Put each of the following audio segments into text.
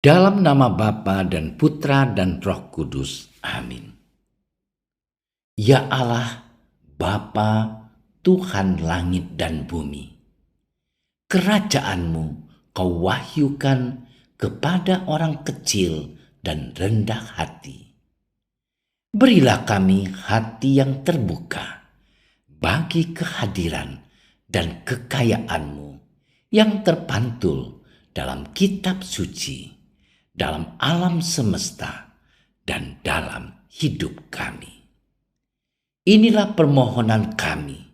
Dalam nama Bapa dan Putra dan Roh Kudus. Amin. Ya Allah, Bapa, Tuhan langit dan bumi, kerajaan-Mu Kau wahyukan kepada orang kecil dan rendah hati. Berilah kami hati yang terbuka bagi kehadiran dan kekayaan-Mu yang terpantul dalam kitab suci, dalam alam semesta, dan dalam hidup kami. Inilah permohonan kami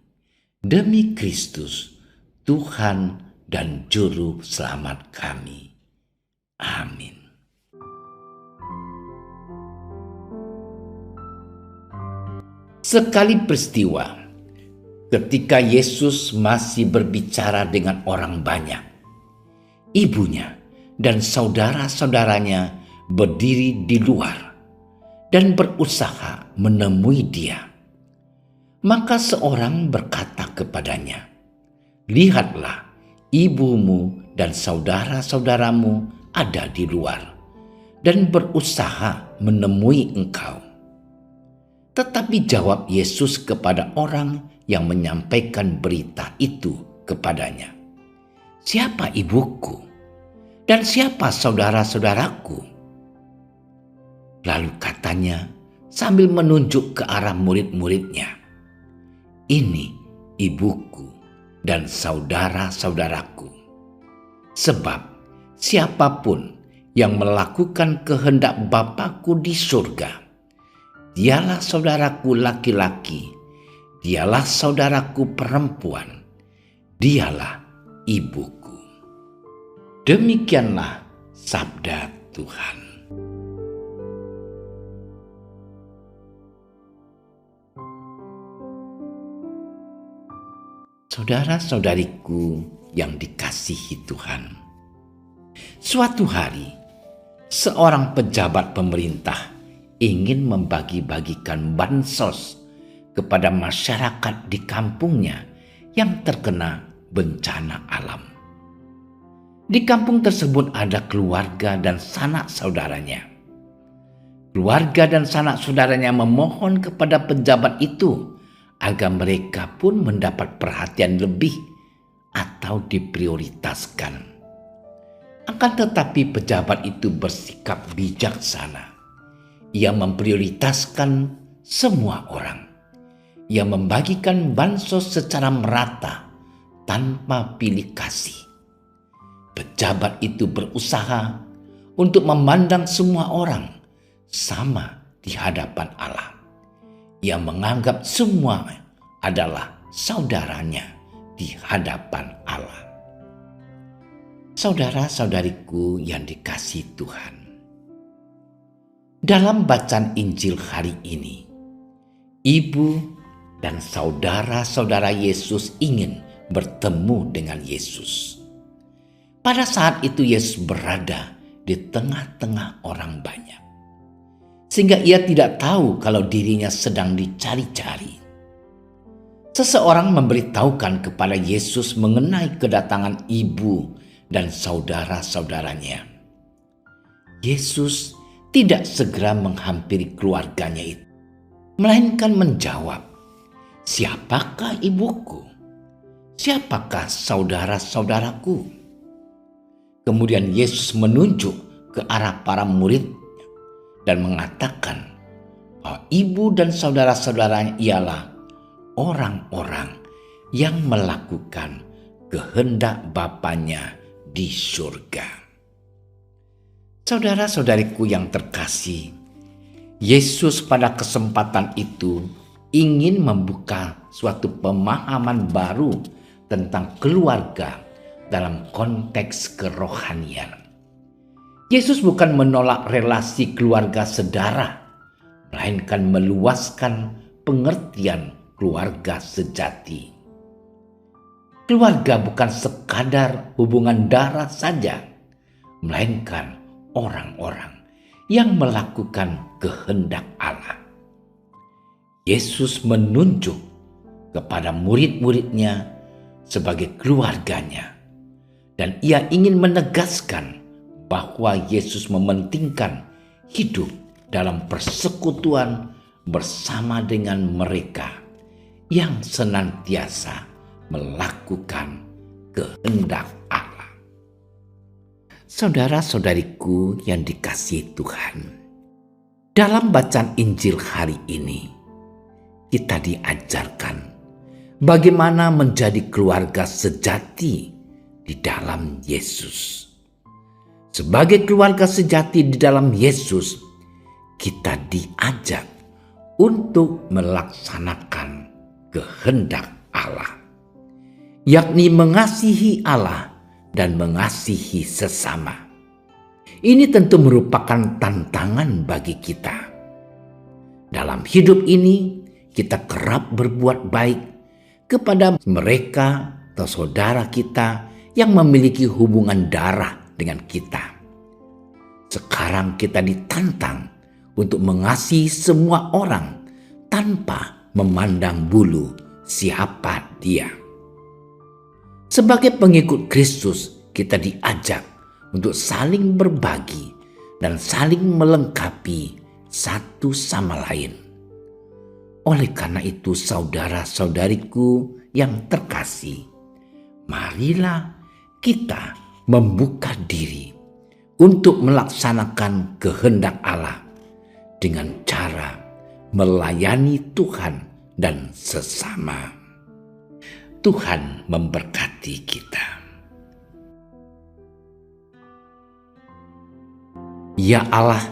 demi Kristus, Tuhan dan Juru Selamat kami. Amin. Sekali peristiwa, ketika Yesus masih berbicara dengan orang banyak, ibunya dan saudara-saudaranya berdiri di luar dan berusaha menemui dia. Maka seorang berkata kepadanya, "Lihatlah, ibumu dan saudara-saudaramu ada di luar dan berusaha menemui engkau." Tetapi jawab Yesus kepada orang yang menyampaikan berita itu kepadanya, "Siapa ibuku? Dan siapa saudara-saudaraku?" Lalu katanya sambil menunjuk ke arah murid-muridnya, "Ini ibuku dan saudara-saudaraku. Sebab siapapun yang melakukan kehendak Bapa-Ku di surga, dialah saudaraku laki-laki, dialah saudaraku perempuan, dialah ibuku." Demikianlah sabda Tuhan. Saudara-saudariku yang dikasihi Tuhan, suatu hari seorang pejabat pemerintah ingin membagi-bagikan bansos kepada masyarakat di kampungnya yang terkena bencana alam. Di kampung tersebut ada keluarga dan sanak saudaranya. Keluarga dan sanak saudaranya memohon kepada pejabat itu agar mereka pun mendapat perhatian lebih atau diprioritaskan. Akan tetapi pejabat itu bersikap bijaksana. Ia memprioritaskan semua orang. Ia membagikan bansos secara merata tanpa pilih kasih. Pejabat itu berusaha untuk memandang semua orang sama di hadapan Allah. Ia menganggap semua adalah saudaranya di hadapan Allah. Saudara-saudariku yang dikasihi Tuhan, dalam bacaan Injil hari ini, ibu dan saudara-saudara Yesus ingin bertemu dengan Yesus. Pada saat itu Yesus berada di tengah-tengah orang banyak, sehingga ia tidak tahu kalau dirinya sedang dicari-cari. Seseorang memberitahukan kepada Yesus mengenai kedatangan ibu dan saudara-saudaranya. Yesus tidak segera menghampiri keluarganya itu, melainkan menjawab, "Siapakah ibuku? Siapakah saudara-saudaraku?" Kemudian Yesus menunjuk ke arah para murid dan mengatakan bahwa ibu dan saudara-saudaranya ialah orang-orang yang melakukan kehendak Bapanya di surga. Saudara-saudariku yang terkasih, Yesus pada kesempatan itu ingin membuka suatu pemahaman baru tentang keluarga dalam konteks kerohanian. Yesus bukan menolak relasi keluarga sedara, melainkan meluaskan pengertian keluarga sejati. Keluarga bukan sekadar hubungan darah saja, melainkan orang-orang yang melakukan kehendak Allah. Yesus menunjuk kepada murid-muridnya sebagai keluarganya, dan ia ingin menegaskan bahwa Yesus mementingkan hidup dalam persekutuan bersama dengan mereka yang senantiasa melakukan kehendak Allah. Saudara-saudariku yang dikasihi Tuhan, dalam bacaan Injil hari ini kita diajarkan bagaimana menjadi keluarga sejati di dalam Yesus. Sebagai keluarga sejati di dalam Yesus, kita diajak untuk melaksanakan kehendak Allah, yakni mengasihi Allah dan mengasihi sesama. Ini tentu merupakan tantangan bagi kita. Dalam hidup ini, kita kerap berbuat baik kepada mereka atau saudara kita yang memiliki hubungan darah dengan kita. Sekarang kita ditantang untuk mengasihi semua orang tanpa memandang bulu siapa dia. Sebagai pengikut Kristus, kita diajak untuk saling berbagi dan saling melengkapi satu sama lain. Oleh karena itu, saudara-saudariku yang terkasih, marilah kita membuka diri untuk melaksanakan kehendak Allah dengan cara melayani Tuhan dan sesama. Tuhan memberkati kita. Ya Allah,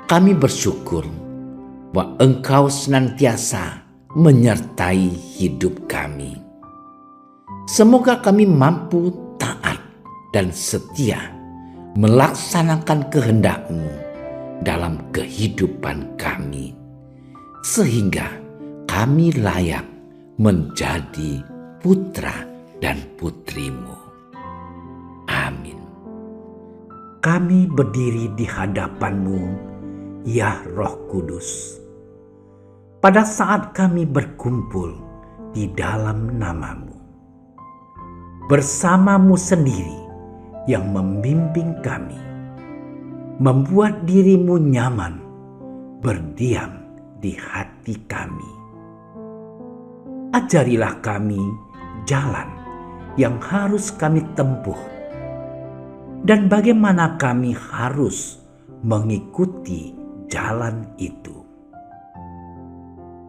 kami bersyukur bahwa Engkau senantiasa menyertai hidup kami. Semoga kami mampu taat dan setia melaksanakan kehendak-Mu dalam kehidupan kami, sehingga kami layak menjadi putra dan putri-Mu. Amin. Kami berdiri di hadapan-Mu, ya Roh Kudus, pada saat kami berkumpul di dalam nama-Mu. Bersama-Mu sendiri yang membimbing kami, membuat diri-Mu nyaman berdiam di hati kami. Ajarilah kami jalan yang harus kami tempuh dan bagaimana kami harus mengikuti jalan itu.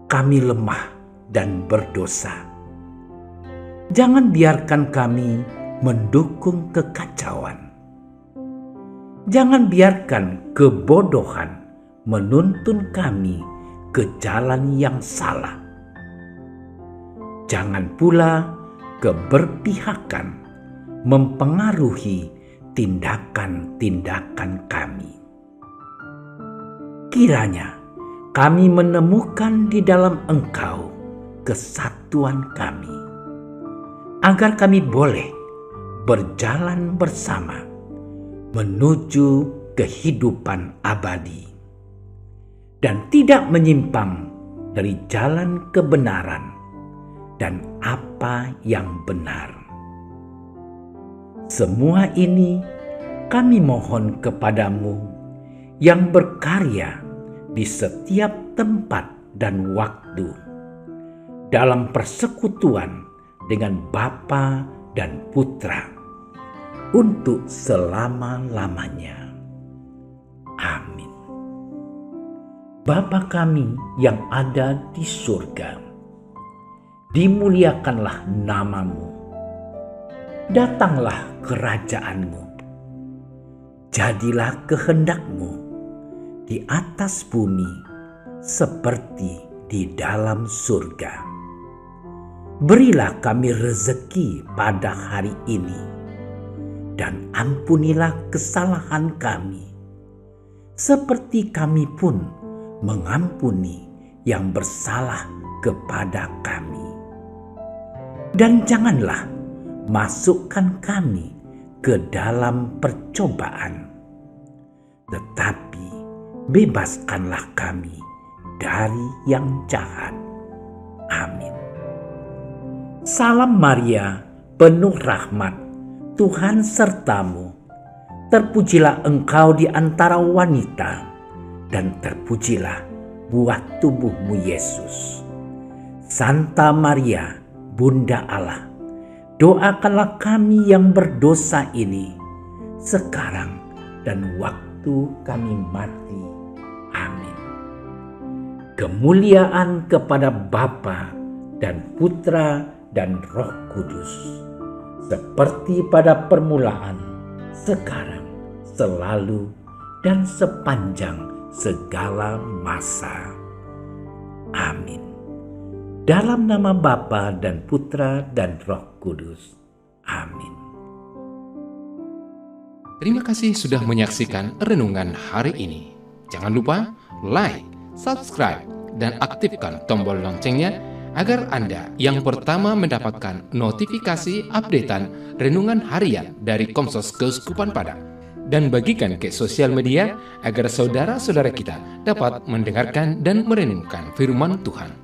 Kami lemah dan berdosa. Jangan biarkan kami mendukung kekacauan. Jangan biarkan kebodohan menuntun kami ke jalan yang salah. Jangan pula keberpihakan mempengaruhi tindakan-tindakan kami. Kiranya kami menemukan di dalam Engkau kesatuan kami, agar kami boleh berjalan bersama menuju kehidupan abadi dan tidak menyimpang dari jalan kebenaran dan apa yang benar. Semua ini kami mohon kepadamu yang berkarya di setiap tempat dan waktu dalam persekutuan dengan Bapa dan Putra untuk selama-lamanya. Amin. Bapa kami yang ada di surga, dimuliakanlah nama-Mu. Datanglah kerajaan-Mu. Jadilah kehendak-Mu di atas bumi seperti di dalam surga. Berilah kami rezeki pada hari ini, dan ampunilah kesalahan kami, seperti kami pun mengampuni yang bersalah kepada kami. Dan janganlah masukkan kami ke dalam percobaan, tetapi bebaskanlah kami dari yang jahat. Amin. Salam Maria, penuh rahmat, Tuhan sertamu. Terpujilah engkau di antara wanita, dan terpujilah buah tubuhmu Yesus. Santa Maria, Bunda Allah, doakanlah kami yang berdosa ini, sekarang dan waktu kami mati. Amin. Kemuliaan kepada Bapa dan Putra dan Roh Kudus, seperti pada permulaan, sekarang, selalu, dan sepanjang segala masa. Amin. Dalam nama Bapa dan Putra dan Roh Kudus. Amin. Terima kasih sudah menyaksikan renungan hari ini. Jangan lupa like, subscribe, dan aktifkan tombol loncengnya agar Anda yang pertama mendapatkan notifikasi updatean renungan harian dari Komsos Keuskupan Padang. Dan bagikan ke sosial media agar saudara-saudara kita dapat mendengarkan dan merenungkan firman Tuhan.